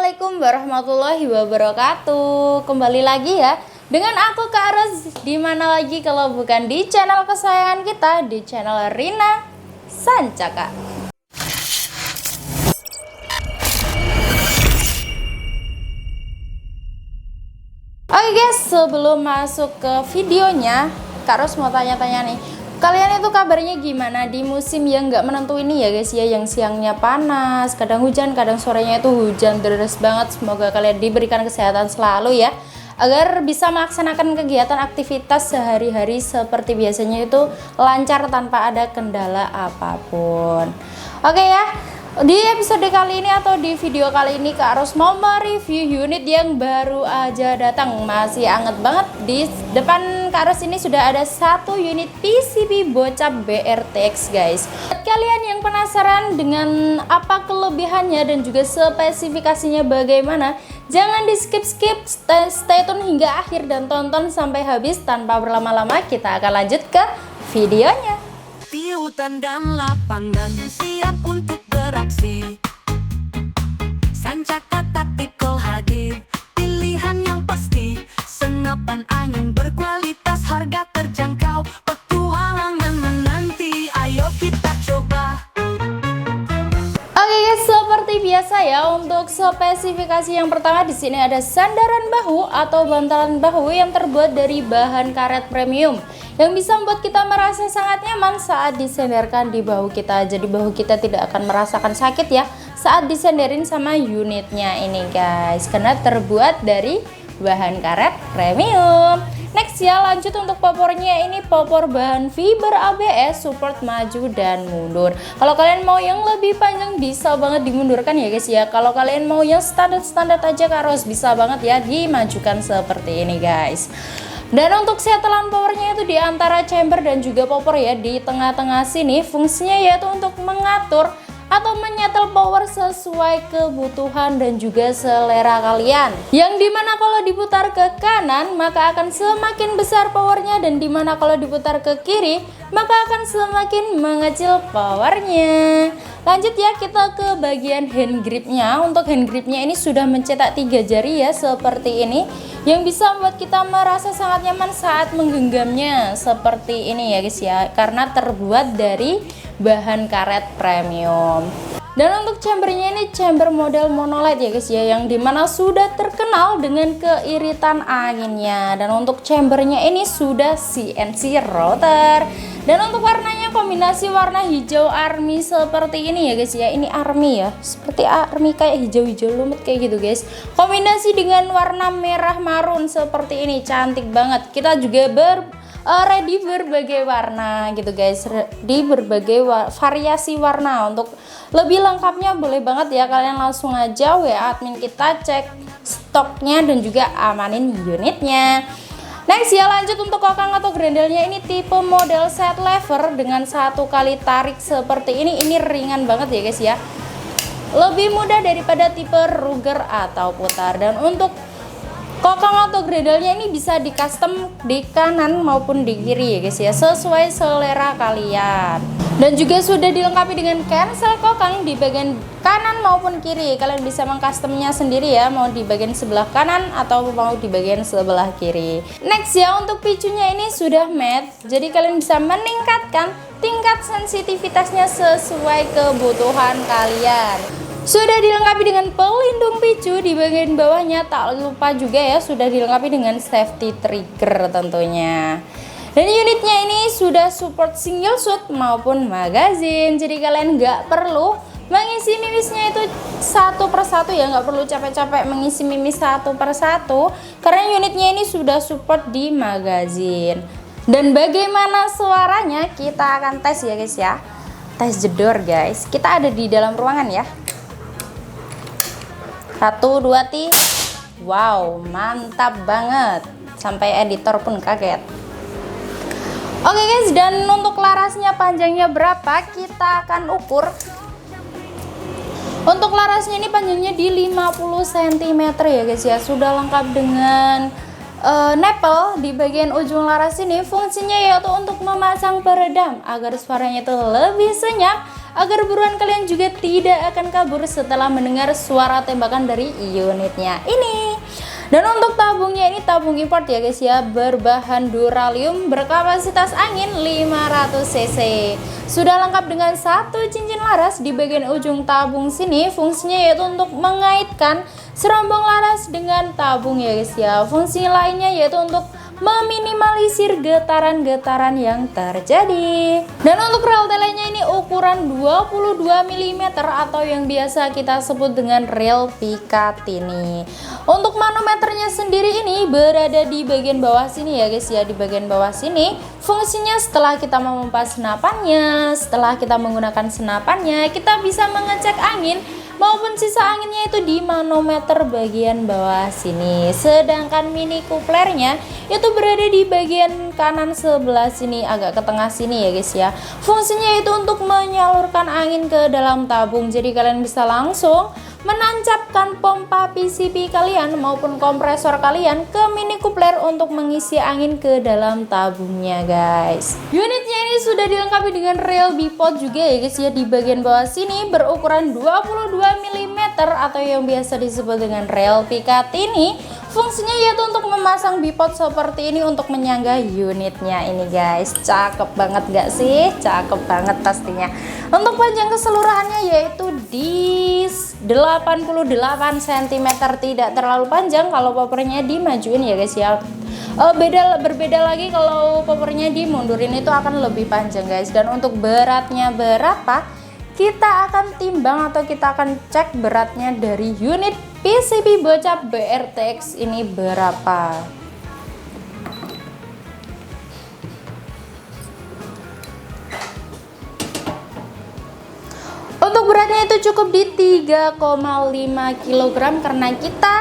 Assalamualaikum warahmatullahi wabarakatuh. Kembali lagi ya dengan aku Kak Ros. Dimana lagi kalau bukan di channel kesayangan kita, di channel Rina Sancaka. Oke guys, sebelum masuk ke videonya, Kak Ros mau tanya-tanya nih, kalian itu kabarnya gimana di musim yang nggak menentu ini ya guys ya, yang siangnya panas, kadang hujan, kadang sorenya itu hujan deras banget. Semoga kalian diberikan kesehatan selalu ya, agar bisa melaksanakan kegiatan aktivitas sehari-hari seperti biasanya itu lancar tanpa ada kendala apapun. Oke ya, di episode kali ini atau di video kali ini Kak Ros mau mereview unit yang baru aja datang, masih anget banget. Di depan Kak Ros ini sudah ada satu unit PCB bocap BRTX guys. Buat kalian yang penasaran dengan apa kelebihannya dan juga spesifikasinya bagaimana, jangan di skip-skip, stay tune hingga akhir dan tonton sampai habis. Tanpa berlama-lama kita akan lanjut ke videonya. Di hutan dan lapangan siap untuk beraksi, Sancaka Tactical hadir, pilihan yang pasti, senapan angin berkualitas, harga terjangkau, petualangan menanti, ayo kita coba. Oke guys, seperti biasa ya, untuk spesifikasi yang pertama di sini ada sandaran bahu atau bantalan bahu yang terbuat dari bahan karet premium yang bisa membuat kita merasa sangat nyaman saat disenderkan di bahu kita. Jadi bahu kita tidak akan merasakan sakit ya saat disenderin sama unitnya ini guys, karena terbuat dari bahan karet premium. Next ya, lanjut untuk popornya, ini popor bahan fiber ABS, support maju dan mundur. Kalau kalian mau yang lebih panjang bisa banget dimundurkan ya guys ya. Kalau kalian mau yang standar aja Kak Ros, bisa banget ya dimajukan seperti ini guys. Dan untuk setelan powernya itu di antara chamber dan juga popor ya, di tengah-tengah sini fungsinya yaitu untuk mengatur atau menyetel power sesuai kebutuhan dan juga selera kalian. Yang dimana kalau diputar ke kanan maka akan semakin besar powernya, dan dimana kalau diputar ke kiri maka akan semakin mengecil powernya. Lanjut ya, kita ke bagian hand gripnya. Untuk hand gripnya ini sudah mencetak 3 jari ya seperti ini, yang bisa membuat kita merasa sangat nyaman saat menggenggamnya seperti ini ya guys ya, karena terbuat dari bahan karet premium. Dan untuk chambernya ini chamber model monolight ya guys ya, yang dimana sudah terkenal dengan keiritan anginnya. Dan untuk chambernya ini sudah CNC router. Dan untuk warnanya kombinasi warna hijau army seperti ini ya guys ya. Ini army ya, seperti army kayak hijau-hijau lumut kayak gitu guys. Kombinasi dengan warna merah marun seperti ini, cantik banget. Kita juga ready berbagai warna gitu guys, di berbagai variasi warna. Untuk lebih lengkapnya boleh banget ya kalian langsung aja WA admin kita, cek stoknya dan juga amanin unitnya. Next ya, lanjut untuk kokang atau grendelnya, ini tipe model set lever dengan 1 kali tarik seperti ini. Ini ringan banget ya guys ya, lebih mudah daripada tipe Ruger atau putar. Dan untuk kokang atau gredelnya ini bisa di custom di kanan maupun di kiri ya guys ya, sesuai selera kalian. Dan juga sudah dilengkapi dengan cancel kokang di bagian kanan maupun kiri. Kalian bisa mengcustomnya sendiri ya, mau di bagian sebelah kanan atau mau di bagian sebelah kiri. Next ya, untuk picunya ini sudah matte, jadi kalian bisa meningkatkan tingkat sensitivitasnya sesuai kebutuhan kalian. Sudah dilengkapi dengan pelindung picu di bagian bawahnya, tak lupa juga ya sudah dilengkapi dengan safety trigger tentunya. Dan unitnya ini sudah support single shoot maupun magazine, jadi kalian nggak perlu mengisi mimisnya itu satu persatu ya, nggak perlu capek-capek mengisi mimis satu persatu, karena unitnya ini sudah support di magazine. Dan bagaimana suaranya kita akan tes ya guys ya, tes jedor guys. Kita ada di dalam ruangan ya. 1, 2, 3. Wow, mantap banget, sampai editor pun kaget. Oke guys, dan untuk larasnya panjangnya berapa kita akan ukur. Untuk larasnya ini panjangnya di 50 cm ya guys ya, sudah lengkap dengan nipple di bagian ujung laras ini. Fungsinya yaitu untuk memasang peredam agar suaranya itu lebih senyap, agar buruan kalian juga tidak akan kabur setelah mendengar suara tembakan dari unitnya ini. Dan untuk tabungnya ini tabung import ya guys ya, berbahan duralium, berkapasitas angin 500 cc. Sudah lengkap dengan satu cincin laras di bagian ujung tabung sini. Fungsinya yaitu untuk mengaitkan serombong laras dengan tabung ya guys ya. Fungsi lainnya yaitu untuk meminimalisir getaran-getaran yang terjadi. Dan untuk rel telenya ini ukuran 22 mm atau yang biasa kita sebut dengan rel Picatinny. Untuk manometernya sendiri ini berada di bagian bawah sini ya guys ya, di bagian bawah sini. Fungsinya setelah kita memompa senapannya, setelah kita menggunakan senapannya, kita bisa mengecek angin maupun sisa anginnya itu di manometer bagian bawah sini. Sedangkan mini couplernya itu berada di bagian kanan sebelah sini, agak ke tengah sini ya guys ya. Fungsinya itu untuk menyalurkan angin ke dalam tabung, jadi kalian bisa langsung menancapkan pompa PCP kalian maupun kompresor kalian ke mini coupler untuk mengisi angin ke dalam tabungnya guys. Unitnya ini sudah dilengkapi dengan rel bipod juga ya guys ya, di bagian bawah sini berukuran 22 mm atau yang biasa disebut dengan rel Picatinny. Fungsinya yaitu untuk memasang bipod seperti ini untuk menyangga unitnya ini guys. Cakep banget gak sih? Cakep banget pastinya. Untuk panjang keseluruhannya yaitu di 88 cm, tidak terlalu panjang kalau popernya dimajuin ya guys ya. Berbeda lagi kalau popernya dimundurin, itu akan lebih panjang guys. Dan untuk beratnya berapa, kita akan timbang atau kita akan cek beratnya dari unit PCP Bocap BRTX ini berapa. Untuk beratnya itu cukup di 3,5 kg karena kita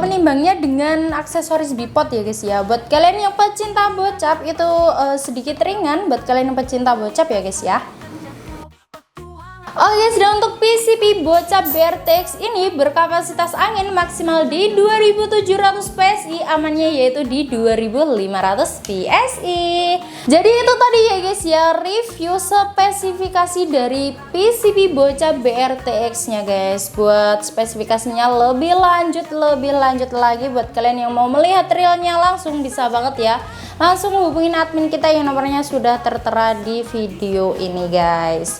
menimbangnya dengan aksesoris bipod ya guys ya. Buat kalian yang pecinta bocap itu sedikit ringan, buat kalian yang pecinta bocap ya guys ya. Oke guys, dan untuk PCP Bocap BRTX ini berkapasitas angin maksimal di 2700 PSI, amannya yaitu di 2500 PSI. Jadi itu tadi ya guys ya, review spesifikasi dari PCP Bocap BRTX nya guys. Buat spesifikasinya lebih lanjut lagi, buat kalian yang mau melihat realnya langsung bisa banget ya, langsung hubungin admin kita yang nomornya sudah tertera di video ini guys.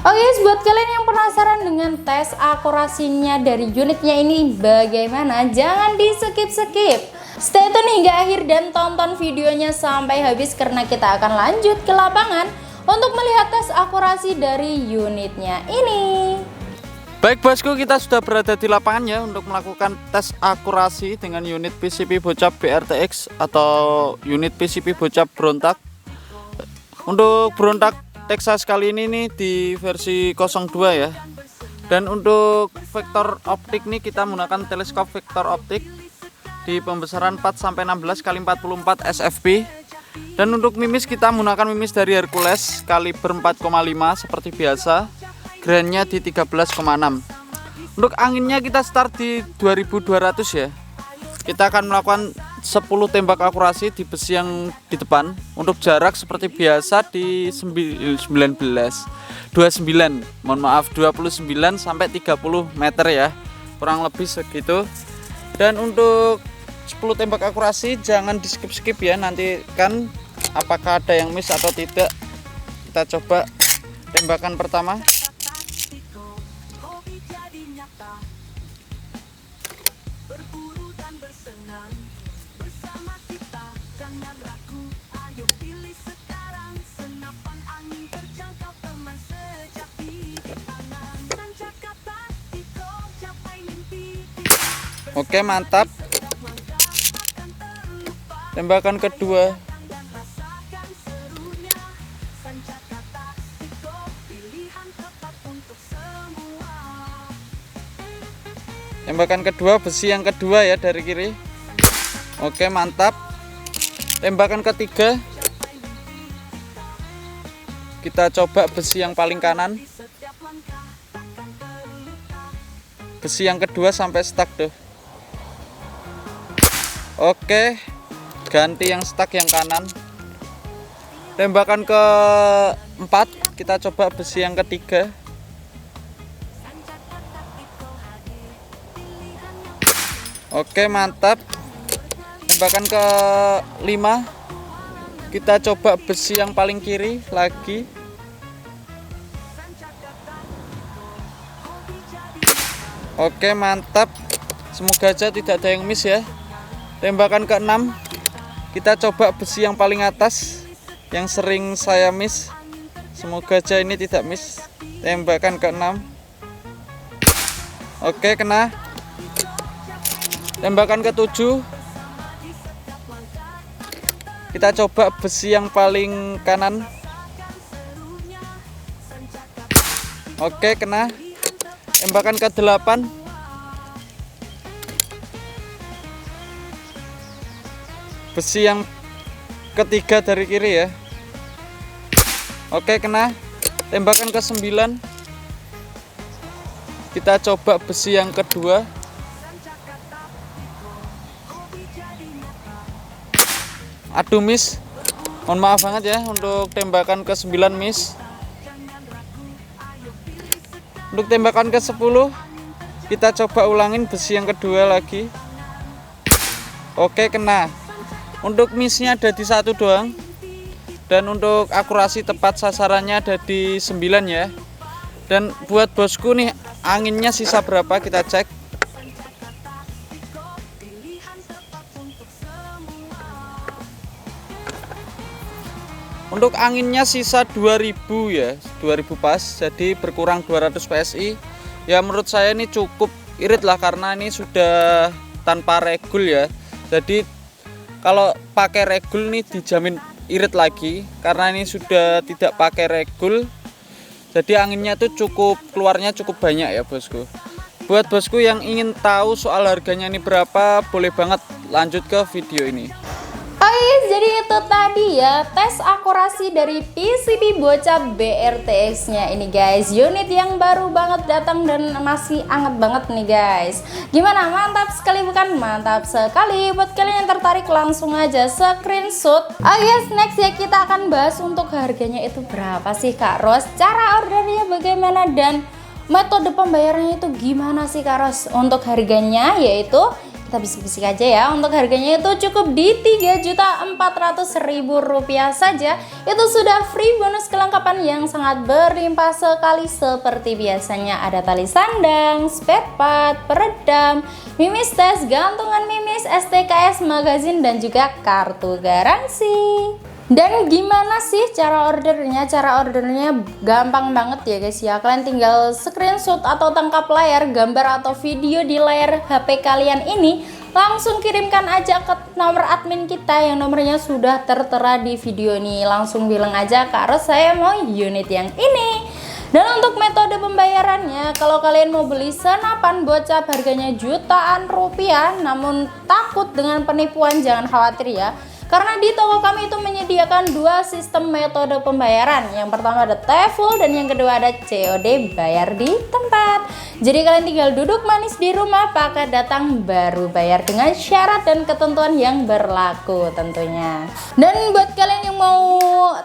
Oke guys, buat kalian yang penasaran dengan tes akurasinya dari unitnya ini bagaimana, jangan di skip. Stay tune hingga akhir dan tonton videonya sampai habis karena kita akan lanjut ke lapangan untuk melihat tes akurasi dari unitnya ini. Baik bosku, kita sudah berada di lapangannya untuk melakukan tes akurasi dengan unit PCP Bocap BRTX atau unit PCP Bocap Berontak. Untuk berontak Texas kali ini nih di versi 02 ya. Dan untuk vektor optik nih kita menggunakan teleskop vektor optik di pembesaran 4-16 x 44 SFP. Dan untuk mimis kita menggunakan mimis dari Hercules kaliber 4,5 seperti biasa. Grainnya di 13,6. Untuk anginnya kita start di 2200 ya. Kita akan melakukan 10 tembak akurasi di besi yang di depan. Untuk jarak seperti biasa di 29 sampai 30 meter ya, kurang lebih segitu. Dan untuk 10 tembak akurasi jangan di skip ya, nanti kan apakah ada yang miss atau tidak. Kita coba tembakan pertama. Oke, mantap. Tembakan kedua. Tembakan kedua, besi yang kedua ya dari kiri. Oke, mantap. Tembakan ketiga. Kita coba besi yang paling kanan. Besi yang kedua sampai stuck tuh. Oke, ganti yang stuck yang kanan. Tembakan keempat. kita coba besi yang ketiga. Oke, mantap. Tembakan ke 5, kita coba besi yang paling kiri lagi. Oke, mantap. Semoga aja tidak ada yang miss ya. Tembakan ke 6, kita coba besi yang paling atas yang sering saya miss. Semoga aja ini tidak miss. Tembakan ke 6. Oke, kena. Tembakan ke 7, kita coba besi yang paling kanan. Oke, kena. Tembakan ke 8, besi yang ketiga dari kiri ya. Oke, kena. Tembakan ke 9, kita coba besi yang kedua. Aduh, miss. Mohon maaf banget ya untuk tembakan ke 9 miss. Untuk tembakan ke 10, kita coba ulangin besi yang kedua lagi. Oke, kena. Untuk missnya ada di 1 doang. Dan untuk akurasi tepat sasarannya ada di 9 ya. Dan buat bosku nih, anginnya sisa berapa kita cek. Untuk anginnya sisa 2000 ya, 2000 pas, jadi berkurang 200 PSI. Ya menurut saya ini cukup irit lah, karena ini sudah tanpa regul ya. Jadi kalau pakai regul nih dijamin irit lagi, karena ini sudah tidak pakai regul. Jadi anginnya tuh cukup, keluarnya cukup banyak ya bosku. Buat bosku yang ingin tahu soal harganya ini berapa, boleh banget lanjut ke video ini. Oke, jadi itu tadi ya tes akurasi dari PCB Bocap BRTX nya ini guys. Unit yang baru banget datang dan masih anget banget nih guys. Gimana, mantap sekali bukan? Mantap sekali. Buat kalian yang tertarik langsung aja screenshot. Oke, next ya kita akan bahas untuk harganya itu berapa sih Kak Ros, cara ordernya bagaimana, dan metode pembayarannya itu gimana sih Kak Ros. Untuk harganya yaitu kita bisik-bisik aja ya. Untuk harganya itu cukup di Rp3.400.000 saja. Itu sudah free bonus kelengkapan yang sangat berlimpah sekali. Seperti biasanya ada tali sandang, spare part, peredam, mimis tes, gantungan mimis, STKS, magazin, dan juga kartu garansi. Dan gimana sih cara ordernya? Cara ordernya gampang banget ya guys ya. Kalian tinggal screenshot atau tangkap layar gambar atau video di layar HP kalian ini, langsung kirimkan aja ke nomor admin kita yang nomornya sudah tertera di video ini. Langsung bilang aja, Kak Ros saya mau unit yang ini. Dan untuk metode pembayarannya, kalau kalian mau beli senapan Bocap harganya jutaan rupiah, namun takut dengan penipuan, jangan khawatir ya. Karena di toko kami itu menyediakan 2 sistem metode pembayaran. Yang pertama ada TFUL dan yang kedua ada COD bayar di tempat. Jadi kalian tinggal duduk manis di rumah, pakai datang baru bayar dengan syarat dan ketentuan yang berlaku tentunya. Dan buat kalian yang mau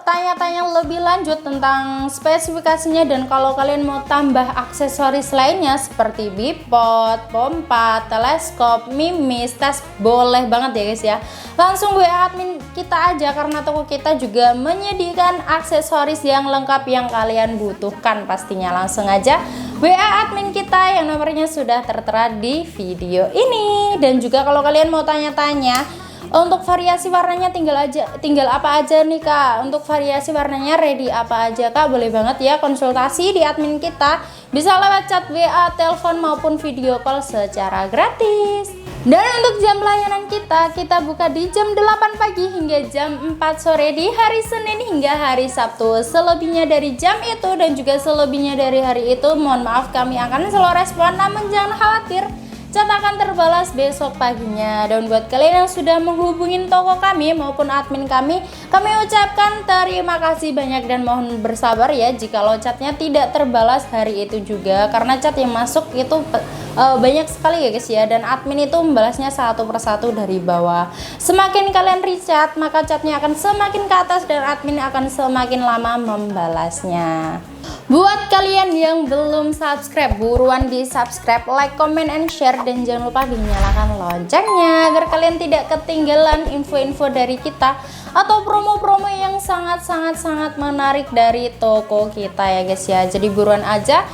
tanya-tanya lebih lanjut tentang spesifikasinya, dan kalau kalian mau tambah aksesoris lainnya seperti bipod, pompa, teleskop, mimis, tas, boleh banget ya guys ya. Langsung WA admin kita aja, karena toko kita juga menyediakan aksesoris yang lengkap yang kalian butuhkan pastinya. Langsung aja WA admin kita yang nomornya sudah tertera di video ini. Dan juga kalau kalian mau tanya-tanya untuk variasi warnanya tinggal apa aja nih Kak. Untuk variasi warnanya ready apa aja Kak, boleh banget ya konsultasi di admin kita. Bisa lewat chat WA, telepon maupun video call secara gratis. Dan untuk jam layanan kita buka di jam 8 pagi hingga jam 4 sore di hari Senin hingga hari Sabtu. Selebihnya dari jam itu dan juga selebihnya dari hari itu, mohon maaf kami akan selalu respon, namun jangan khawatir. cat akan terbalas besok paginya. Dan buat kalian yang sudah menghubungin toko kami maupun admin kami ucapkan terima kasih banyak dan mohon bersabar ya jikalau catnya tidak terbalas hari itu juga, karena cat yang masuk itu banyak sekali ya guys ya, dan admin itu membalasnya satu persatu dari bawah. Semakin kalian recat maka catnya akan semakin ke atas dan admin akan semakin lama membalasnya. Buat kalian yang belum subscribe, buruan di subscribe, like, comment, and share, dan jangan lupa dinyalakan loncengnya agar kalian tidak ketinggalan info-info dari kita atau promo-promo yang sangat menarik dari toko kita ya guys ya. Jadi buruan aja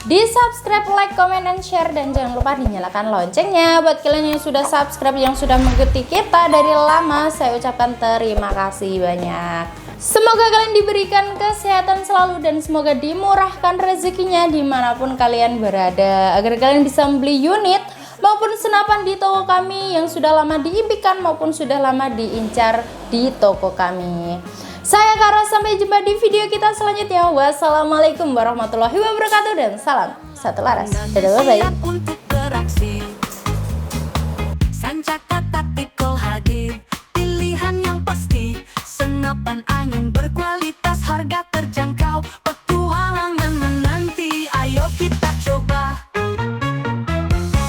di subscribe, like, comment, and share, dan jangan lupa dinyalakan loncengnya. Buat kalian yang sudah subscribe, yang sudah mengikuti kita dari lama, saya ucapkan terima kasih banyak. Semoga kalian diberikan kesehatan selalu dan semoga dimurahkan rezekinya dimanapun kalian berada, agar kalian bisa membeli unit maupun senapan di toko kami yang sudah lama diimpikan maupun sudah lama diincar di toko kami. Saya Kara, sampai jumpa di video kita selanjutnya. Wassalamualaikum warahmatullahi wabarakatuh dan salam satu laras. Dadah, bye-bye. Siap untuk beraksi.